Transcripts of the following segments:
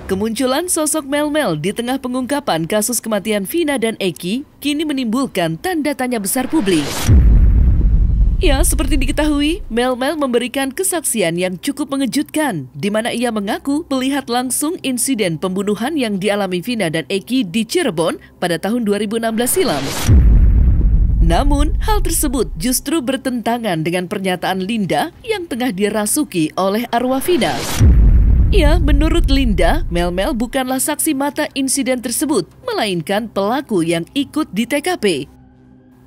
Kemunculan sosok Mel-Mel di tengah pengungkapan kasus kematian Vina dan Eki kini menimbulkan tanda tanya besar publik. Ya, seperti diketahui, Mel-Mel memberikan kesaksian yang cukup mengejutkan, di mana ia mengaku melihat langsung insiden pembunuhan yang dialami Vina dan Eki di Cirebon pada tahun 2016 silam. Namun, hal tersebut justru bertentangan dengan pernyataan Linda yang tengah dirasuki oleh arwah Vina. Ya, menurut Linda, Mel-Mel bukanlah saksi mata insiden tersebut, melainkan pelaku yang ikut di TKP.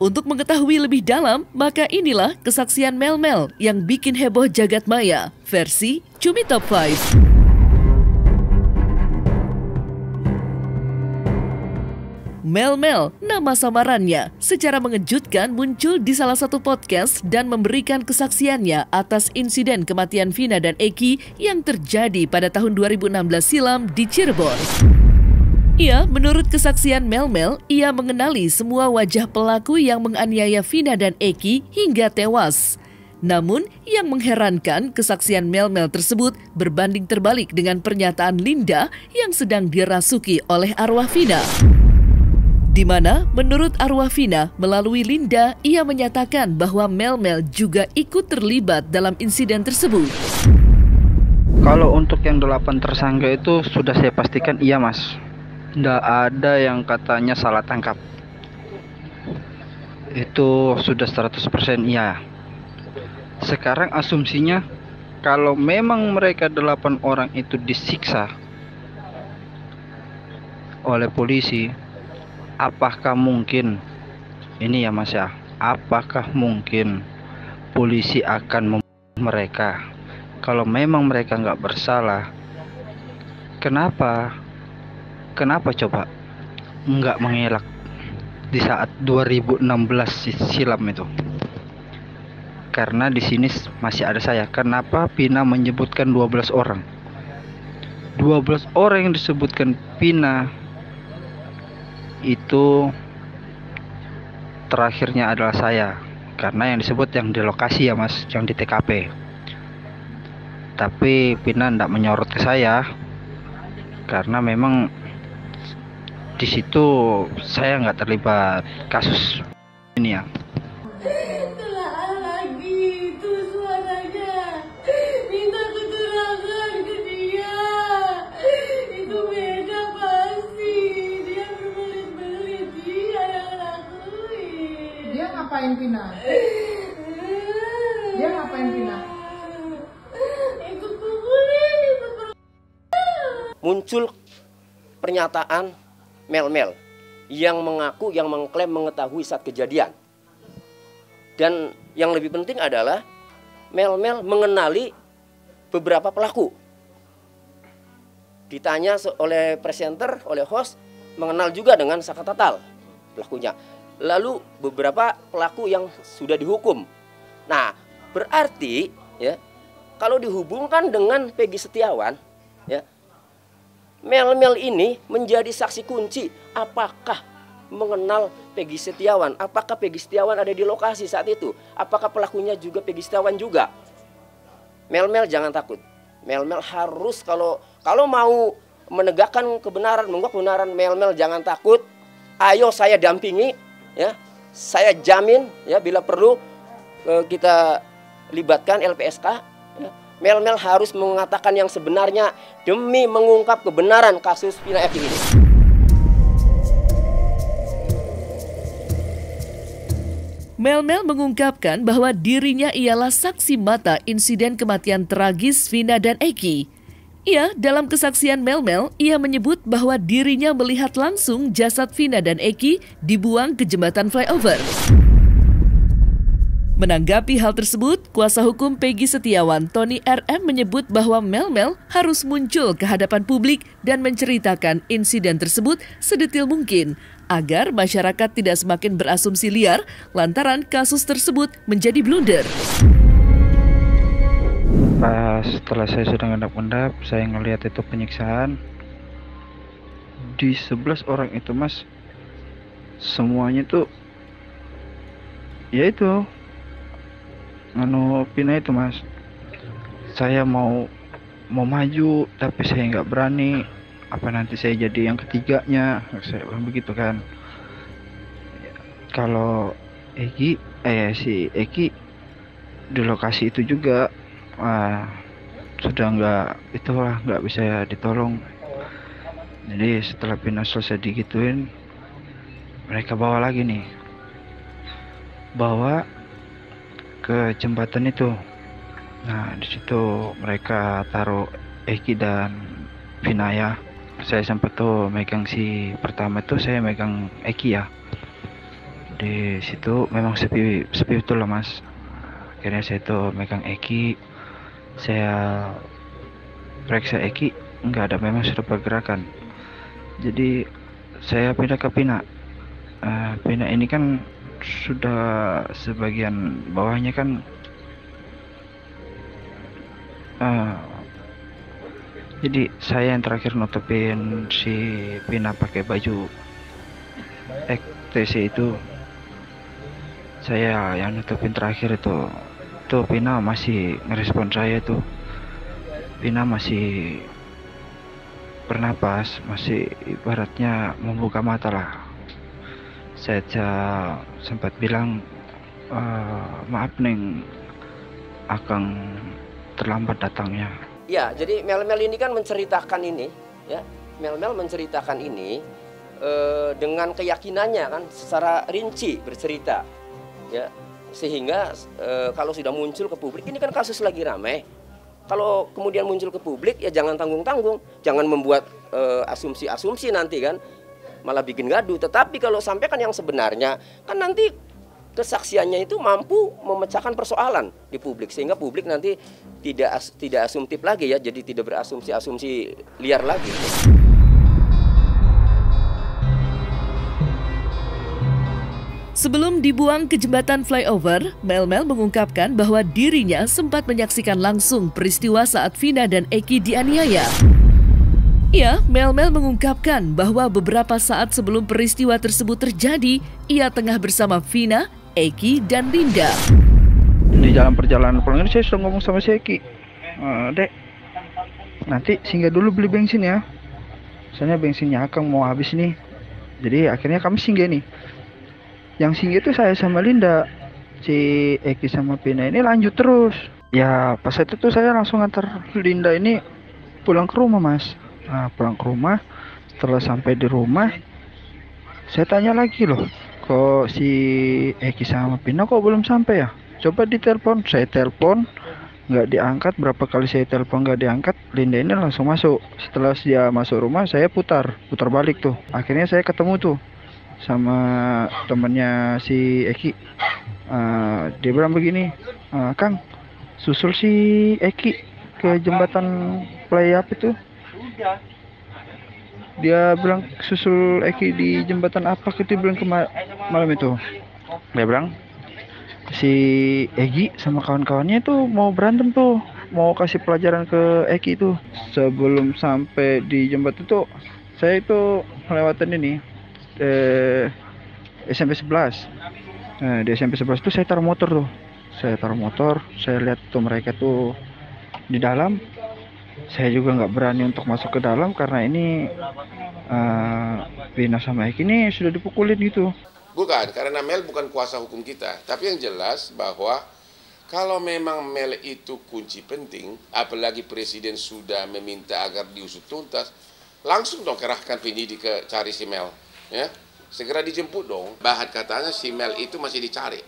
Untuk mengetahui lebih dalam, maka inilah kesaksian Mel-Mel yang bikin heboh jagat maya, versi Cumi Top 5. Mel-Mel, nama samarannya, secara mengejutkan muncul di salah satu podcast dan memberikan kesaksiannya atas insiden kematian Vina dan Eki yang terjadi pada tahun 2016 silam di Cirebon. Ya, menurut kesaksian Mel-Mel, ia mengenali semua wajah pelaku yang menganiaya Vina dan Eki hingga tewas. Namun, yang mengherankan, kesaksian Mel-Mel tersebut berbanding terbalik dengan pernyataan Linda yang sedang dirasuki oleh arwah Vina. Di mana, menurut arwah Vina, melalui Linda, ia menyatakan bahwa Mel-Mel juga ikut terlibat dalam insiden tersebut. Kalau untuk yang 8 tersangka itu sudah saya pastikan iya, Mas. Nggak ada yang katanya salah tangkap. Itu sudah 100% iya. Sekarang asumsinya, kalau memang mereka 8 orang itu disiksa oleh polisi, apakah mungkin, ini ya Mas ya, apakah mungkin polisi akan membunuh mereka? Kalau memang mereka nggak bersalah, kenapa coba nggak mengelak di saat 2016 silam itu? Karena di sini masih ada saya. Kenapa Vina menyebutkan 12 orang? 12 orang yang disebutkan Vina itu terakhirnya adalah saya, karena yang disebut yang di lokasi ya Mas, yang di TKP. Tapi Vina tidak menyorot ke saya karena memang di situ saya nggak terlibat kasus ini ya. Ngapain Vina? Dia ngapain Vina? Muncul pernyataan Mel-Mel yang mengaku, yang mengklaim mengetahui saat kejadian. Dan yang lebih penting adalah Mel-Mel mengenali beberapa pelaku. Ditanya oleh presenter, oleh host, mengenal juga dengan Saka Tatal pelakunya. Lalu beberapa pelaku yang sudah dihukum. Nah, berarti ya, kalau dihubungkan dengan Peggy Setiawan, ya, Mel-Mel ini menjadi saksi kunci. Apakah mengenal Peggy Setiawan? Apakah Peggy Setiawan ada di lokasi saat itu? Apakah pelakunya juga Peggy Setiawan juga? Mel-Mel jangan takut. Mel-Mel harus kalau mau menegakkan kebenaran, mengungkap kebenaran, Mel-Mel jangan takut. Ayo saya dampingi. Ya, saya jamin ya, bila perlu kita libatkan LPSK. Ya. Mel-Mel harus mengatakan yang sebenarnya demi mengungkap kebenaran kasus Vina Eki ini. Mel-Mel mengungkapkan bahwa dirinya ialah saksi mata insiden kematian tragis Vina dan Eki. Ya, dalam kesaksian Mel-Mel, ia menyebut bahwa dirinya melihat langsung jasad Vina dan Eki dibuang ke jembatan flyover. Menanggapi hal tersebut, kuasa hukum Peggy Setiawan, Tony RM, menyebut bahwa Mel-Mel harus muncul ke hadapan publik dan menceritakan insiden tersebut sedetil mungkin, agar masyarakat tidak semakin berasumsi liar lantaran kasus tersebut menjadi blunder. Pas setelah saya sudah ngendap-ngendap, saya ngelihat itu penyiksaan di 11 orang itu Mas, semuanya tuh ya itu Vina itu Mas. Saya mau maju tapi saya nggak berani apa nanti saya jadi yang ketiganya, saya bilang begitu kan. Kalau si Eki di lokasi itu juga sudah nggak bisa ditolong. Jadi setelah Pina selesai digituin, mereka bawa ke jembatan itu. Nah, di situ mereka taruh Eki dan Vina ya. Saya sempat tuh megang si pertama tuh, saya megang Eki ya. Di situ memang sepi betul lah Mas. Akhirnya saya tuh megang Eki, saya periksa Eki, enggak ada, memang sudah pergerakan. Jadi saya pindah ke Pina. Pina ini kan sudah sebagian bawahnya kan jadi saya yang terakhir nutupin si Pina pakai baju TC itu. Saya yang nutupin terakhir itu. Tuh Pina masih ngerespon saya tuh. Pina masih bernapas, masih ibaratnya membuka mata lah. Saya sempat bilang, maaf Neng, Akang terlambat datangnya. Ya, jadi Mel-Mel ini kan menceritakan ini, ya. Mel-Mel menceritakan ini dengan keyakinannya kan, secara rinci bercerita, ya. Sehingga kalau sudah muncul ke publik, ini kan kasus lagi ramai. Kalau kemudian muncul ke publik, ya jangan tanggung-tanggung, jangan membuat asumsi-asumsi nanti kan, malah bikin gaduh. Tetapi kalau sampaikan yang sebenarnya, kan nanti kesaksiannya itu mampu memecahkan persoalan di publik, sehingga publik nanti tidak asumtif lagi ya, jadi tidak berasumsi-asumsi liar lagi. Sebelum dibuang ke jembatan flyover, Mel-Mel mengungkapkan bahwa dirinya sempat menyaksikan langsung peristiwa saat Vina dan Eki dianiaya. Ya, Mel-Mel mengungkapkan bahwa beberapa saat sebelum peristiwa tersebut terjadi, ia tengah bersama Vina, Eki, dan Linda. Di dalam perjalanan pulang ini saya sudah ngomong sama si Eki, Dek, nanti singgah dulu beli bensin ya, soalnya bensinnya Akang mau habis nih. Jadi akhirnya kami singgah nih. Yang singgah itu saya sama Linda. Si Eki sama Vina ini lanjut terus. Ya pas itu tuh saya langsung antar Linda ini pulang ke rumah Mas. Nah, pulang ke rumah, setelah sampai di rumah, saya tanya lagi loh, kok si Eki sama Pina kok belum sampai ya? Coba ditelepon, saya telepon, nggak diangkat. Berapa kali saya telepon nggak diangkat, Linda ini langsung masuk. Setelah dia masuk rumah, saya putar balik tuh. Akhirnya saya ketemu tuh sama temennya si Eki. Dia bilang begini, Kang, susul si Eki ke jembatan play up itu. Dia bilang susul Eki di jembatan apa gitu, bilang malam itu. Dia bilang si Eki sama kawan-kawannya tuh mau berantem tuh, mau kasih pelajaran ke Eki itu. Sebelum sampai di jembatan itu, saya itu melewati ini SMP 11. Nah, di SMP 11 itu saya taruh motor tuh. Saya lihat tuh mereka tuh di dalam. Saya juga nggak berani untuk masuk ke dalam karena ini Vina sama Eki ini sudah dipukulin gitu. Bukan, karena Mel bukan kuasa hukum kita. Tapi yang jelas bahwa kalau memang Mel itu kunci penting, apalagi Presiden sudah meminta agar diusut tuntas, langsung dong kerahkan penyidik ke cari si Mel. Ya, segera dijemput dong. Bahat katanya si Mel itu masih dicari.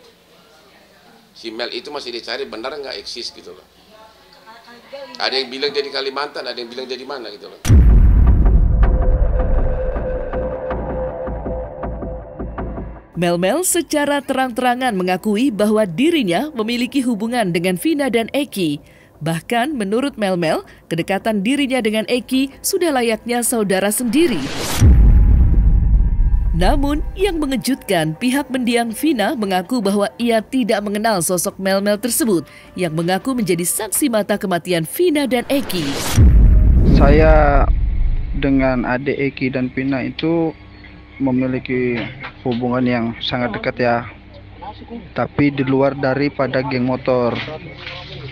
Benar nggak eksis gitu loh. Ada yang bilang jadi Kalimantan, ada yang bilang jadi mana gitu loh. Mel-Mel secara terang-terangan mengakui bahwa dirinya memiliki hubungan dengan Vina dan Eki. Bahkan menurut Mel-Mel, kedekatan dirinya dengan Eki sudah layaknya saudara sendiri. Namun, yang mengejutkan, pihak mendiang Vina mengaku bahwa ia tidak mengenal sosok Mel-Mel tersebut yang mengaku menjadi saksi mata kematian Vina dan Eki. Saya dengan adik Eki dan Vina itu memiliki hubungan yang sangat dekat ya. Tapi di luar daripada geng motor.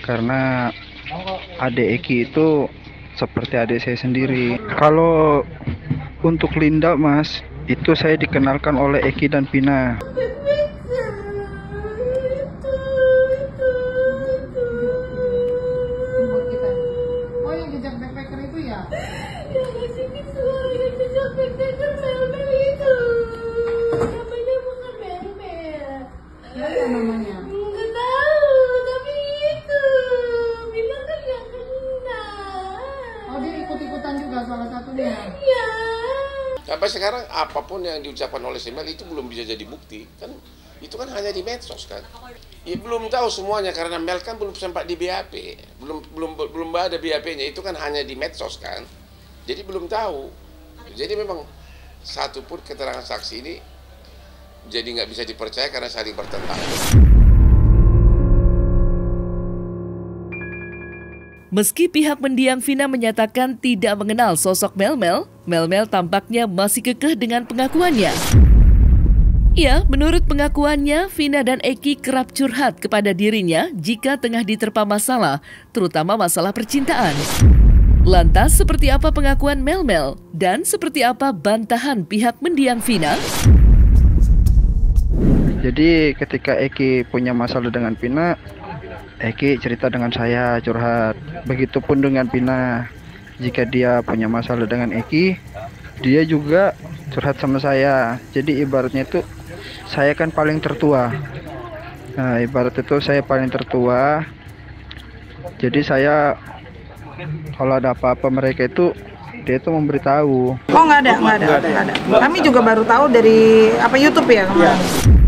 Karena adik Eki itu seperti adik saya sendiri. Kalau untuk Linda Mas, itu saya dikenalkan oleh Eki dan Vina. Buat kita. Oh, yang jejak backpacker itu ya? Ya, ya namanya. Oh, dia ikut-ikutan juga salah satunya. Sampai sekarang apapun yang diucapkan oleh si Mel itu belum bisa jadi bukti. Kan itu kan hanya di medsos kan. Ya belum tahu semuanya karena Mel kan belum sempat di BAP. Belum ada BAP-nya, itu kan hanya di medsos kan. Jadi belum tahu. Jadi memang satu pun keterangan saksi ini jadi nggak bisa dipercaya karena saling bertentangan. Meski pihak mendiang Vina menyatakan tidak mengenal sosok Mel-Mel, Mel-Mel tampaknya masih kekeh dengan pengakuannya. Ya, menurut pengakuannya, Vina dan Eki kerap curhat kepada dirinya jika tengah diterpa masalah, terutama masalah percintaan. Lantas, seperti apa pengakuan Mel-Mel? Dan seperti apa bantahan pihak mendiang Vina? Jadi ketika Eki punya masalah dengan Vina, Eki cerita dengan saya, curhat. Begitupun dengan Vina. Jika dia punya masalah dengan Eki, dia juga curhat sama saya. Jadi ibaratnya itu saya kan paling tertua. Nah, ibarat itu saya paling tertua. Jadi saya kalau ada apa-apa mereka itu dia itu memberitahu. Oh, nggak ada. Kami juga baru tahu dari YouTube ya kemarin.